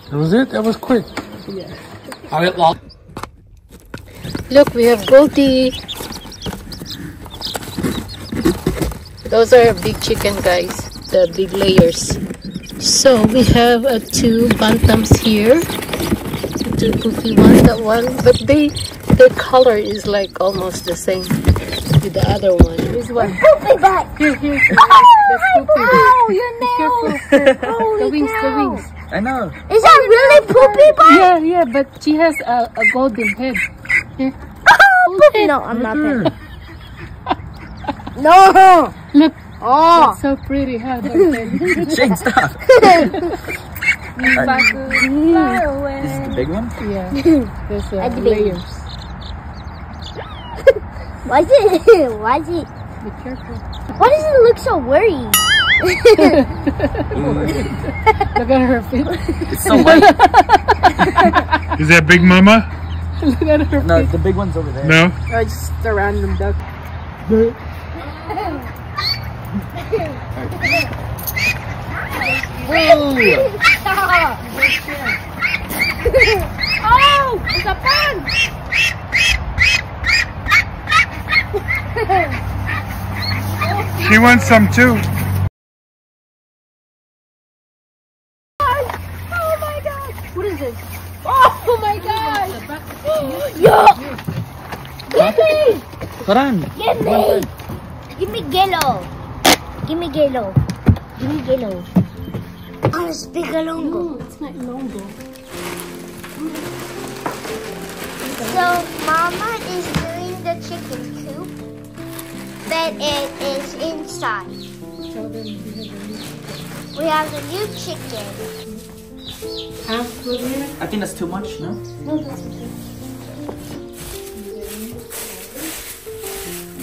That was it? That was quick. Yeah. Alright, well. Look, we have Goldie. Those are big chicken, guys. The big layers. So we have two bantams here. Two poofy ones, that one. But their color is like almost the same with the other one. This one. Poopy back. Here. That's poopy. Oh, your Be careful. The wings. I know. Is that really poopy back? Yeah, but she has a golden head. Here. Oh, poopy. No, I'm not there. No. Look. Oh. That's so pretty, huh? Shane, stop. Far away. This is the big one? Yeah. There's layers. Why is it? Be careful. Why does it look so worried? Look at her feet. It's so light. Is that Big Mama? Look at her No, feet. the big one's over there. No? Or just a random duck. Oh, it's a pen. She wants some too. Oh my god. What is this? Oh my god. Yo. Give me. Karan. Give me. Give me Gelo. Give me Gelo. Give me Gelo. Oh, it's Bigalongo. No, it's not longo. So, Mama is doing the chicken coop, but it is inside. We have a new chicken. Half good here? I think that's too much, no? No, that's okay.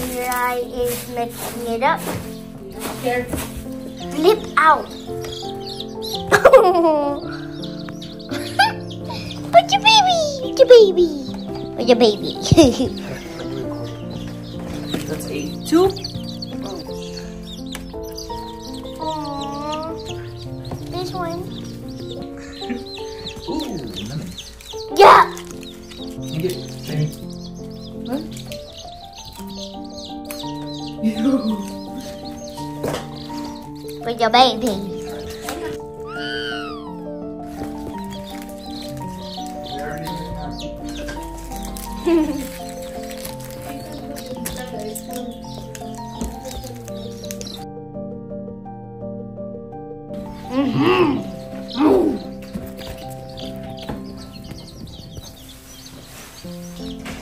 Mirai is mixing it up. Here. Flip out. Put your baby. Put your baby. Put your baby. That's 2. Aww. This one. Ooh, lemon. Yeah. You get Shane. What? Put your baby.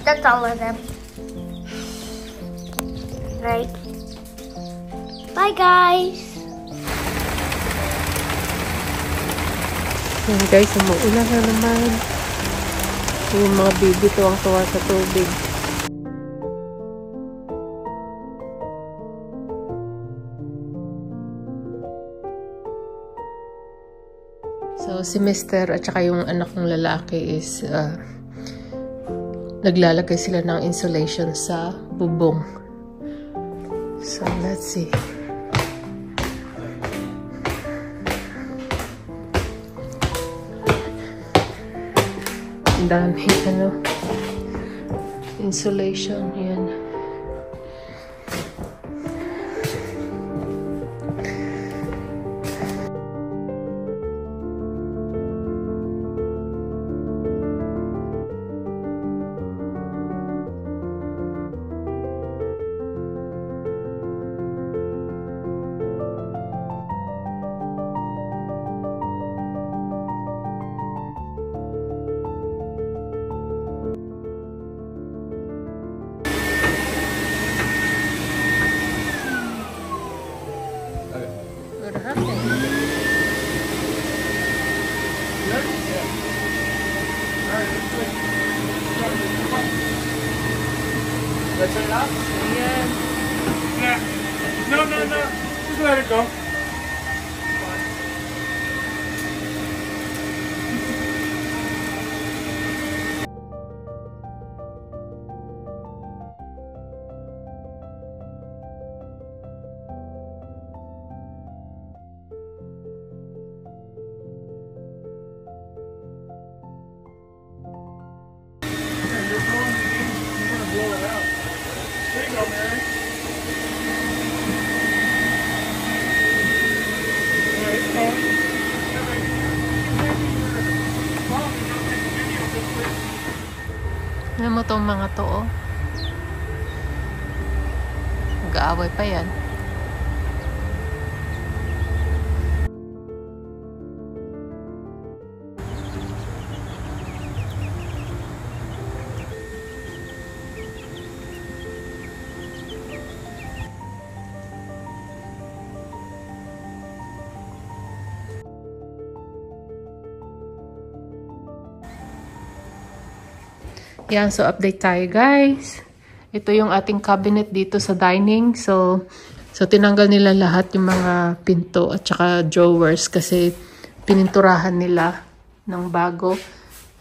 That's all of them. Right. Bye, guys. Yan guys, umuulan na naman. Yung mga baby tuwang-tuwa sa tubig. So, si Mr. at saka yung anak ng lalaki is naglalagay sila ng insulation sa bubong. So, let's see. Ang daming insulation yan. What happened? Let's turn it off? Yeah. No. Just let it go. Ano mo tong mga to, oh? Mag-aaway pa yan. Yan, so update tayo guys. Ito yung ating cabinet dito sa dining. So tinanggal nila lahat yung mga pinto at saka drawers kasi pininturahan nila ng bago.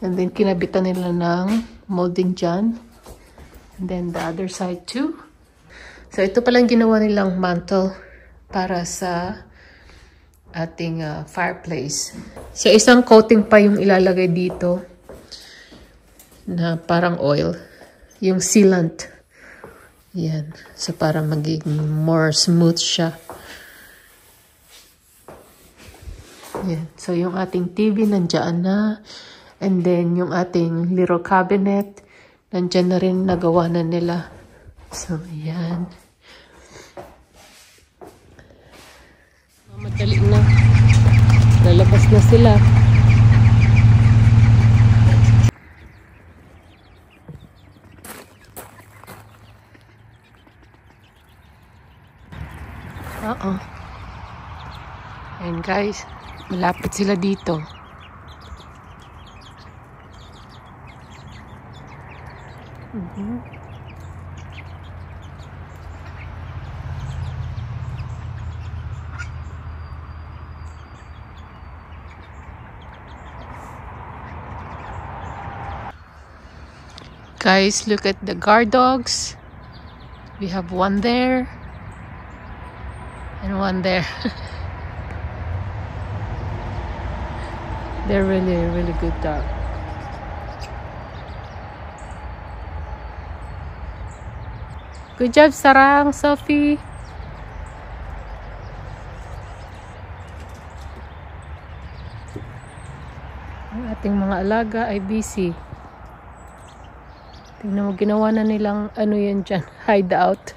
And then kinabitan nila ng molding dyan. And then the other side too. So ito palang ginawa nilang mantle para sa ating fireplace. So isang coating pa yung ilalagay dito na parang oil. Yung sealant. Yan. So, para magiging more smooth siya. Yan. So, yung ating TV nandiyan na. And then, yung ating little cabinet nandiyan na rin, nagawa na nila. So, yan. Madali na. Lalabas na sila. Ayan guys, malapit sila dito. Guys, look at the guard dogs. We have one there. And one there. They're really good dog. Good job, Sarang, Sophie. Ang ating mga alaga ay busy. Tingnan mo, ginawa na nilang ano yan dyan, hideout.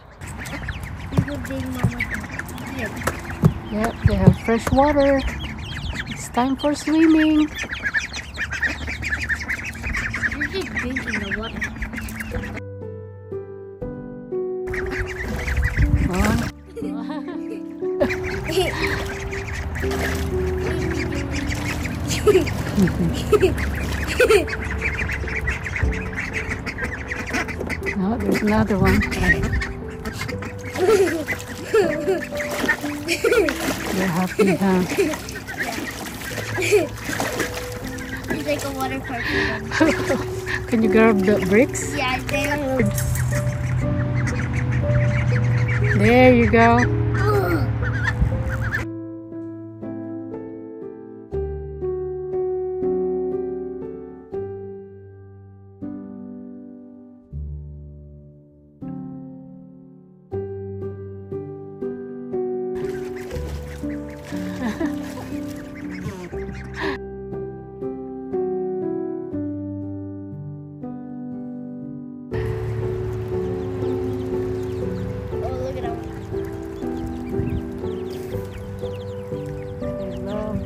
Yep, they have fresh water. It's time for swimming. You're just drinking the water. Oh, there's another one. They're happy, huh? It's like a water park. Can you grab the bricks? Yeah, there. There you go.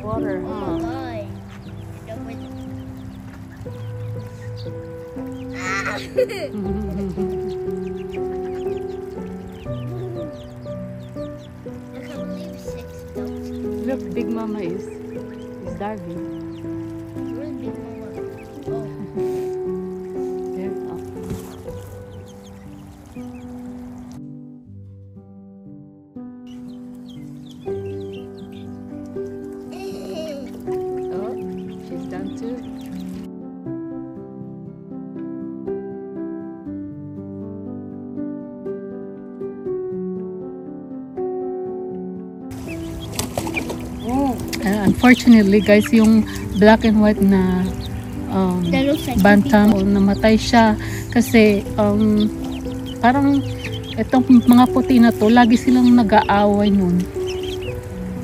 Water, huh? Oh my. Look, Big Mama is diving. Where's Big Mama? Oh. There. Oh. Oh, she's done too. Unfortunately guys, yung black and white na That looks like bantam, namatay siya kasi parang Itong mga puti na to, lagi silang nag-aaway nun.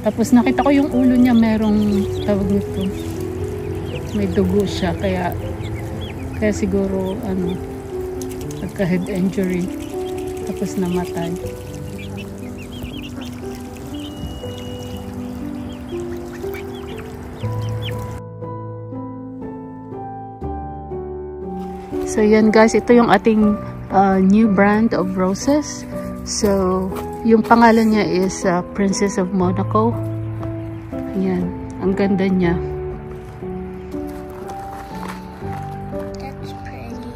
Tapos nakita ko yung ulo niya, merong tawag nito. May dugo siya, kaya siguro ano, nagka-head injury. Tapos namatay. So yan guys, ito yung ating new brand of roses. So yung pangalan niya is Princess of Monaco. Ayan, ang ganda niya. That's pretty.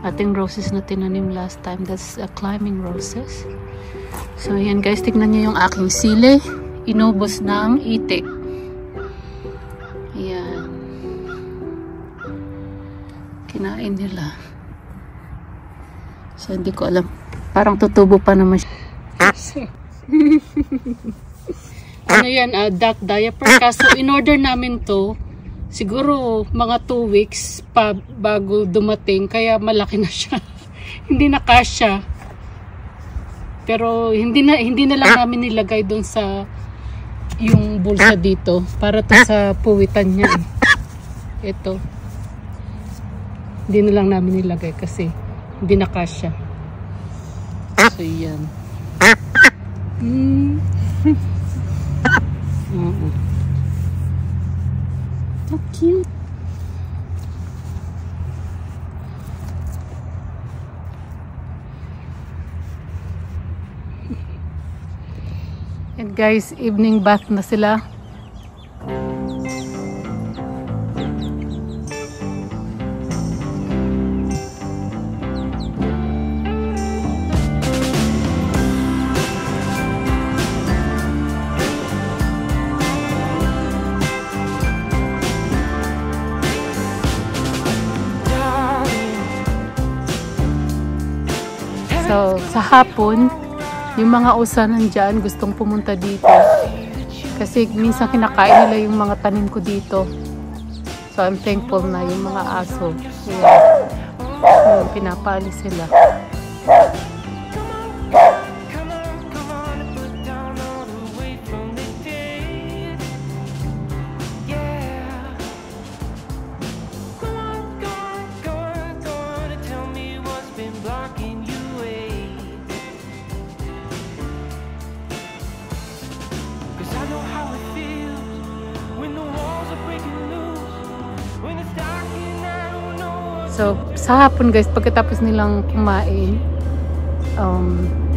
Ating roses na tinanim last time, that's climbing roses. So ayan guys, tignan niyo yung aking sili. Inubos na ang itik. Ayan. Kinain nila. So hindi ko alam. Parang tutubo pa naman siya. Ano yan, duck diaper. Kaso in-order namin to, siguro mga 2 weeks pa bago dumating. Kaya malaki na siya. Hindi na kasya. Pero hindi na lang namin nilagay doon sa yung bulsa dito. Para to sa puwitan niya. Ito. Hindi na lang namin nilagay kasi hindi na kasya. So yan. So cute. And guys, evening bath na sila. So, sa hapon, yung mga usa nandyan gustong pumunta dito. Kasi minsan kinakain nila yung mga tanim ko dito. So, I'm thankful na yung mga aso. Ayan, pinapaalis sila. So, sa hapon guys, pagkatapos nilang kumain,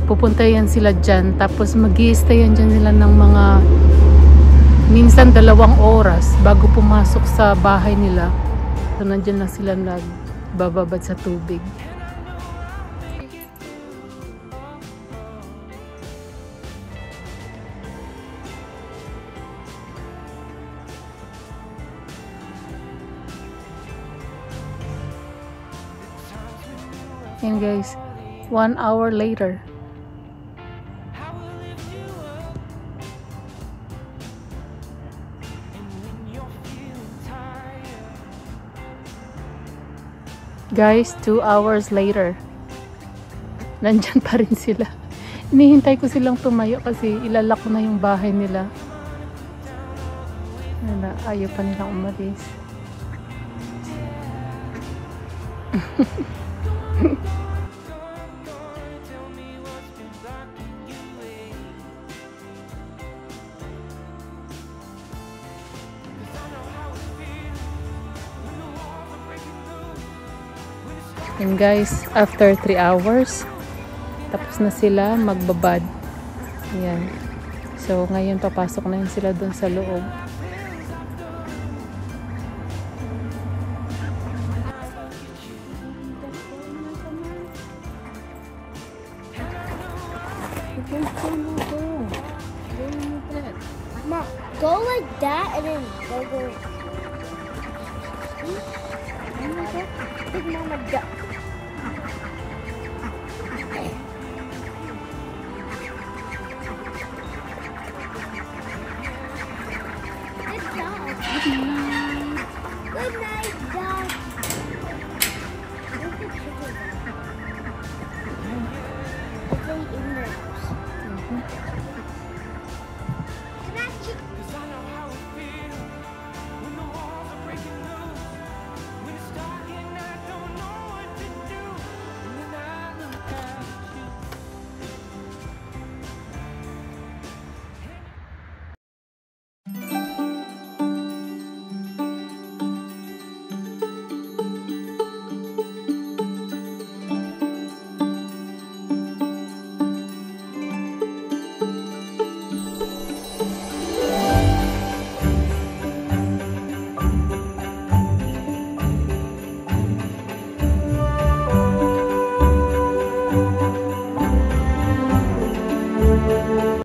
pupunta yan sila dyan. Tapos mag-i-stay yan dyan nila ng mga minsan 2 oras bago pumasok sa bahay nila. So, nandyan lang sila nagbababad sa tubig. And guys, 1 hour later. Guys, 2 hours later. Nandyan pa rin sila. Hinihintay ko silang tumayo kasi ilalak ko na yung bahay nila. Ayaw pa nilang umalis. And guys, after 3 hours, tapos na sila magbabad. Ayan. So, ngayon papasok na yun sila dun sa loob. Mom, go like that and then go. Big Mama duck.